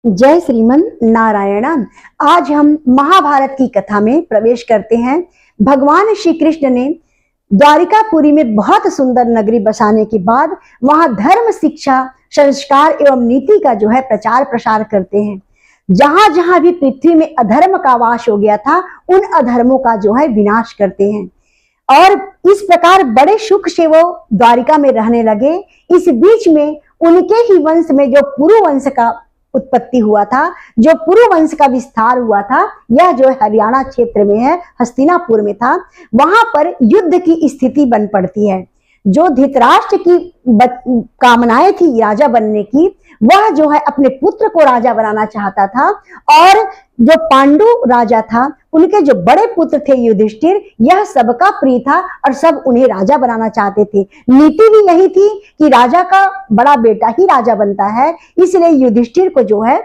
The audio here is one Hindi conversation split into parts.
जय श्रीमन नारायण। आज हम महाभारत की कथा में प्रवेश करते हैं। भगवान श्री कृष्ण ने द्वारिकापुरी में बहुत सुंदर नगरी बसाने के बाद वहां धर्म, शिक्षा, संस्कार एवं नीति का जो है प्रचार प्रसार करते हैं। जहां जहां भी पृथ्वी में अधर्म का वास हो गया था, उन अधर्मों का जो है विनाश करते हैं और इस प्रकार बड़े सुख से वो द्वारिका में रहने लगे। इस बीच में उनके ही वंश में जो पुरु वंश का उत्पत्ति हुआ था, जो पुरु वंश का विस्तार हुआ था, यह जो हरियाणा क्षेत्र में है, हस्तिनापुर में था। वहां पर युद्ध की स्थिति बन पड़ती है। जो धृतराष्ट्र की कामनाएं थी राजा बनने की, वह जो है अपने पुत्र को राजा बनाना चाहता था और जो पांडु राजा था, उनके जो बड़े पुत्र थे युधिष्ठिर, यह सबका प्रिय था और सब उन्हें राजा बनाना चाहते थे। नीति भी यही थी कि राजा का बड़ा बेटा ही राजा बनता है, इसलिए युधिष्ठिर को जो है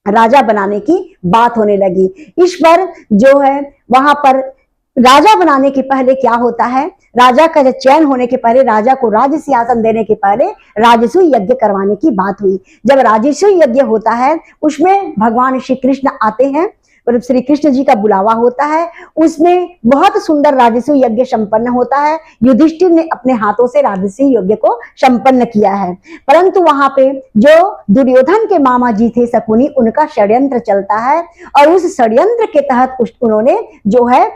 राजा बनाने की बात होने लगी। इस पर जो है वहां पर राजा बनाने के पहले क्या होता है, राजा का चयन होने के पहले, राजा को राज सिंहासन देने के पहले राजसूय यज्ञ करवाने की बात हुई। जब राजसूय यज्ञ होता है, उसमें भगवान श्री कृष्ण आते हैं और श्री कृष्ण जी का बुलावा होता है। उसमें बहुत सुंदर राजसूय यज्ञ संपन्न होता है। युधिष्ठिर ने अपने हाथों से राजसूय यज्ञ को संपन्न किया है, परंतु वहां पे जो दुर्योधन के मामा जी थे शकुनी, उनका षड्यंत्र चलता है और उस षड्यंत्र के तहत उन्होंने जो है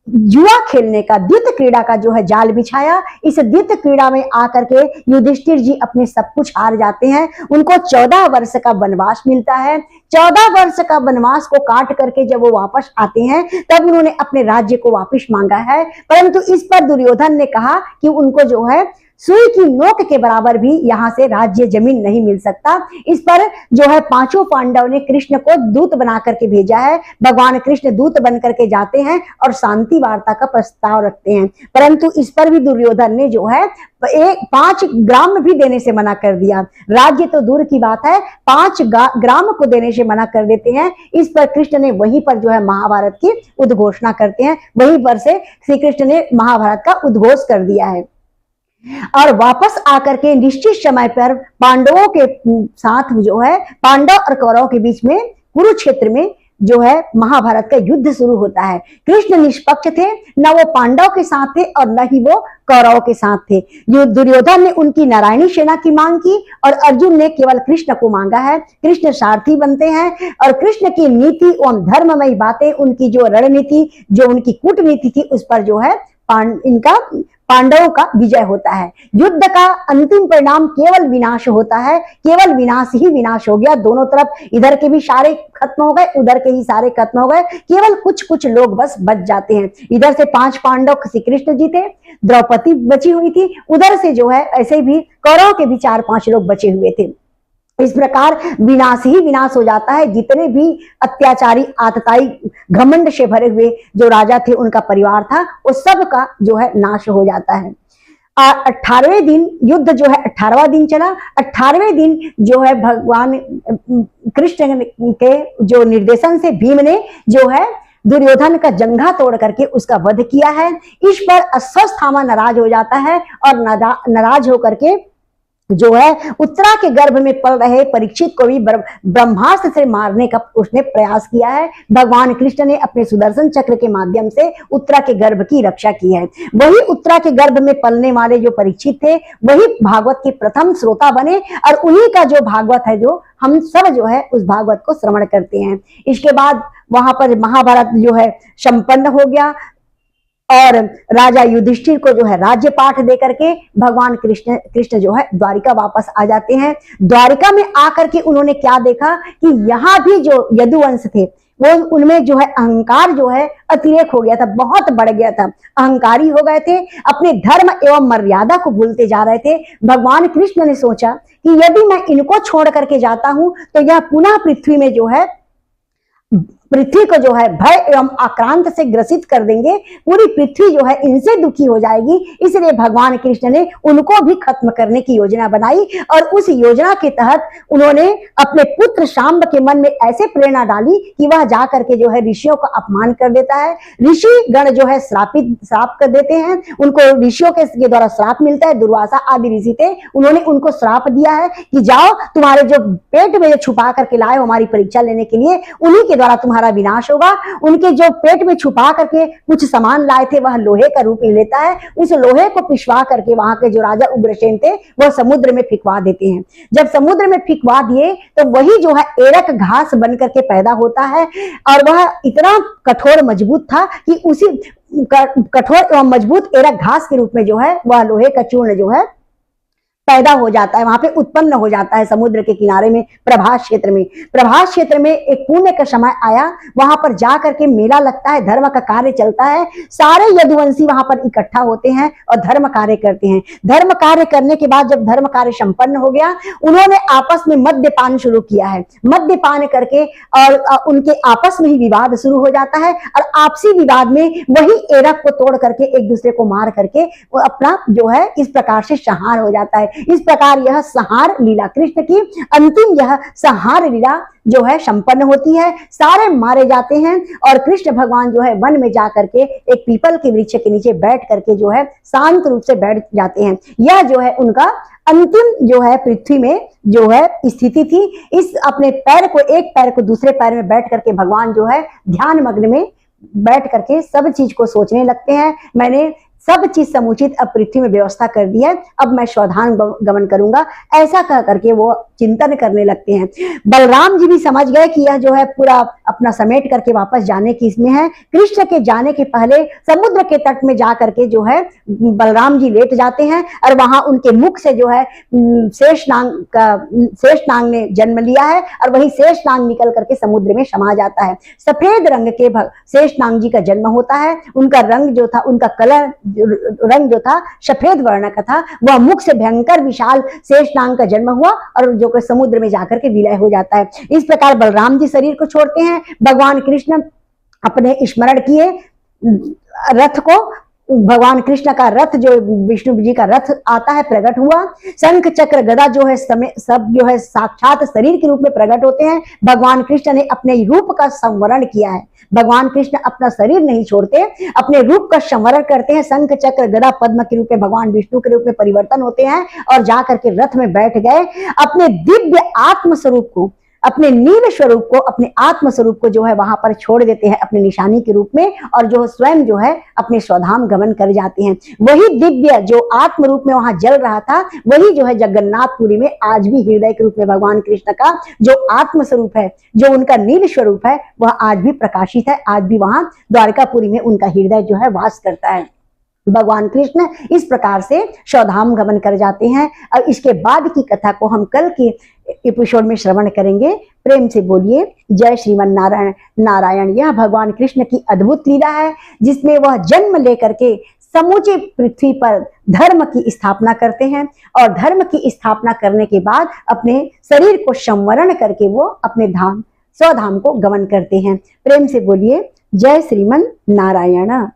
जुआ खेलने का, द्वित क्रीड़ा का जो है जाल बिछाया। इस द्वित क्रीड़ा में आकर के युधिष्ठिर जी अपने सब कुछ हार जाते हैं। उनको 14 वर्ष का वनवास मिलता है। 14 वर्ष का वनवास को काट करके जब वो वापस आते हैं, तब उन्होंने अपने राज्य को वापस मांगा है, परंतु इस पर दुर्योधन ने कहा कि उनको जो है सुई की नोक के बराबर भी यहाँ से राज्य जमीन नहीं मिल सकता। इस पर जो है पांचों पांडव ने कृष्ण को दूत बना करके भेजा है। भगवान कृष्ण दूत बन करके जाते हैं और शांति वार्ता का प्रस्ताव रखते हैं, परंतु इस पर भी दुर्योधन ने जो है 5 ग्राम भी देने से मना कर दिया। राज्य तो दूर की बात है, 5 ग्राम को देने से मना कर देते हैं। इस पर कृष्ण ने वहीं पर जो है महाभारत की उद्घोषणा करते हैं। वहीं पर से श्री कृष्ण ने महाभारत का उद्घोष कर दिया है और वापस आकर के निश्चित समय पर पांडवों के साथ जो है पांडव और कौरवों के बीच में कुरुक्षेत्र में जो है महाभारत का युद्ध शुरू होता है। कृष्ण निष्पक्ष थे, न वो पांडव के साथ थे और न ही वो कौरवों के साथ थे। दुर्योधन ने उनकी नारायणी सेना की मांग की और अर्जुन ने केवल कृष्ण को मांगा है। कृष्ण सारथी बनते हैं और कृष्ण की नीति एवं धर्ममयी बातें, उनकी जो रणनीति, जो उनकी कूटनीति थी, उस पर जो है पांडवों का विजय होता है। युद्ध का अंतिम परिणाम केवल विनाश होता है। केवल विनाश ही विनाश हो गया। दोनों तरफ, इधर के भी सारे खत्म हो गए, उधर के ही सारे खत्म हो गए। केवल कुछ कुछ लोग बस बच जाते हैं। इधर से 5 पांडव श्री कृष्ण जी थे, द्रौपदी बची हुई थी, उधर से जो है ऐसे भी कौरव के भी 4-5 लोग बचे हुए थे। इस प्रकार विनाश ही विनाश हो जाता है। जितने भी अत्याचारी, आतताई, घमंड से भरे हुए जो राजा थे, उनका परिवार था, वो सब का जो है नाश हो जाता है। 18वें दिन युद्ध जो है 18वां दिन चला। 18वें दिन जो है भगवान कृष्ण के जो निर्देशन से भीम ने जो है दुर्योधन का जंघा तोड़ करके उसका वध किया है। इस पर अश्वत्थामा नाराज हो जाता है और नाराज होकर के जो है उत्तरा के गर्भ में पल रहे परीक्षित को भी ब्रह्मास्त्र से मारने का उसने प्रयास किया है। भगवान कृष्ण ने अपने सुदर्शन चक्र के माध्यम से उत्तरा के गर्भ की रक्षा की है। वही उत्तरा के गर्भ में पलने वाले जो परीक्षित थे, वही भागवत के प्रथम श्रोता बने और उन्हीं का जो भागवत है, जो हम सब जो है उस भागवत को श्रवण करते हैं। इसके बाद वहां पर महाभारत जो है संपन्न हो गया और राजा युधिष्ठिर को जो है राज्य पाठ दे करके भगवान कृष्ण जो है द्वारिका वापस आ जाते हैं। द्वारिका में आकर के उन्होंने क्या देखा कि यहाँ भी जो यदुवंश थे, वो उनमें जो है अहंकार जो है अतिरेक हो गया था, बहुत बढ़ गया था। अहंकारी हो गए थे, अपने धर्म एवं मर्यादा को भूलते जा रहे थे। भगवान कृष्ण ने सोचा कि यदि मैं इनको छोड़ करके जाता हूं तो यह पुनः पृथ्वी में जो है पृथ्वी को जो है भय एवं आक्रांत से ग्रसित कर देंगे, पूरी पृथ्वी जो है इनसे दुखी हो जाएगी। इसलिए भगवान कृष्ण ने उनको भी खत्म करने की योजना बनाई और उस योजना के तहत उन्होंने अपने पुत्र शांब के मन में ऐसे प्रेरणा डाली कि वह जाकर के जो है ऋषियों का अपमान कर देता है। ऋषि गण जो है श्राप कर देते हैं, उनको ऋषियों के द्वारा श्राप मिलता है। दुर्वासा आदि ऋषि थे, उन्होंने उनको श्राप दिया है कि जाओ, तुम्हारे जो पेट में जो छुपा करके लाए हमारी परीक्षा लेने के लिए, उन्हीं के द्वारा तुम्हारा विनाश होगा। उनके जो पेट में छुपा करके कुछ सामान लाए थे वह लोहे का रूप लेता है। उस लोहे को पिसवा करके वहां के जो राजा उग्रसेन थे वह समुद्र में फिकवा देते हैं। जब समुद्र में फिकवा दिए तो वही जो है एरक घास बन करके पैदा होता है और वह इतना कठोर मजबूत था कि उसी कठोर एवं मजबूत एरक घास के रूप में जो है वह लोहे का चूर्ण जो है पैदा हो जाता है, वहां पे उत्पन्न हो जाता है समुद्र के किनारे में, प्रभास क्षेत्र में। प्रभास क्षेत्र में एक पुण्य का समय आया, वहां पर जाकर के मेला लगता है, धर्म का कार्य चलता है। सारे यदुवंशी वहां पर इकट्ठा होते हैं और धर्म कार्य करते हैं। धर्म कार्य करने के बाद जब धर्म कार्य संपन्न हो गया, उन्होंने आपस में मद्यपान शुरू किया है। मद्यपान करके और उनके आपस में ही विवाद शुरू हो जाता है और आपसी विवाद में वही एरक को तोड़ करके एक दूसरे को मार करके वो अपना जो है इस प्रकार से संहार हो जाता है। इस प्रकार यह संहार लीला, कृष्ण की अंतिम यह संहार लीला जो है संपन्न होती है। सारे मारे जाते हैं और कृष्ण भगवान जो है वन में जाकर के एक पीपल के वृक्ष के नीचे बैठ करके जो है शांत रूप से बैठ जाते हैं। यह जो है उनका अंतिम जो है पृथ्वी में जो है स्थिति थी। इस अपने पैर को, एक पैर को दूसरे पैर में बैठ करके भगवान जो है ध्यान मग्न में बैठ करके सब चीज को सोचने लगते हैं। मैंने सब चीज समुचित अब पृथ्वी में व्यवस्था कर दी है, अब मैं स्वधाम गमन करूंगा, ऐसा कह करके वो चिंतन करने लगते हैं। बलराम जी भी समझ गए कि यह जो है पूरा अपना समेट करके वापस जाने की इसमें है। कृष्ण के जाने के पहले समुद्र के तट में जा करके जो है बलराम जी लेट जाते हैं और वहां उनके मुख से जो है शेषनाग ने जन्म लिया है और वही शेषनाग निकल करके समुद्र में समा जाता है। सफेद रंग के शेषनाग जी का जन्म होता है। उनका रंग जो था, उनका कलर रंग जो था सफेद वर्ण का था। वह मुख से भयंकर विशाल शेषनाग का जन्म हुआ और जो कि समुद्र में जाकर के विलय हो जाता है। इस प्रकार बलराम जी शरीर को छोड़ते हैं। भगवान कृष्ण अपने स्मरण किए रथ को, भगवान कृष्ण का रथ जो विष्णु जी का रथ आता है प्रकट हुआ। शंख चक्र गदा जो है सब जो है साक्षात शरीर के रूप में प्रकट होते हैं। भगवान कृष्ण ने अपने रूप का संवरण किया है। भगवान कृष्ण अपना शरीर नहीं छोड़ते, अपने रूप का संवरण करते हैं। शंख चक्र गदा पद्म के रूप में भगवान विष्णु के रूप में परिवर्तन होते हैं और जाकर के रथ में बैठ गए। अपने दिव्य आत्म स्वरूप को, अपने नील स्वरूप को, अपने आत्म स्वरूप को जो है वहां पर छोड़ देते हैं अपनी निशानी के रूप में और जो स्वयं जो है अपने स्वधाम गमन कर जाते हैं। वही दिव्य जो आत्म रूप में वहां जल रहा था, वही जो है जगन्नाथपुरी में आज भी हृदय के रूप में भगवान कृष्ण का जो आत्म स्वरूप है, जो उनका नील स्वरूप है, वह आज भी प्रकाशित है। आज भी वहां द्वारकापुरी में उनका हृदय जो है वास करता है। भगवान कृष्ण इस प्रकार से स्वधाम गमन कर जाते हैं। और इसके बाद की कथा को हम कल के एपिसोड में श्रवण करेंगे। प्रेम से बोलिए जय श्रीमन नारायण नारायण। यह भगवान कृष्ण की अद्भुत लीला है जिसमें वह जन्म लेकर के समूचे पृथ्वी पर धर्म की स्थापना करते हैं और धर्म की स्थापना करने के बाद अपने शरीर को संवरण करके वो अपने धाम स्वधाम को गमन करते हैं। प्रेम से बोलिए जय श्रीमन नारायण।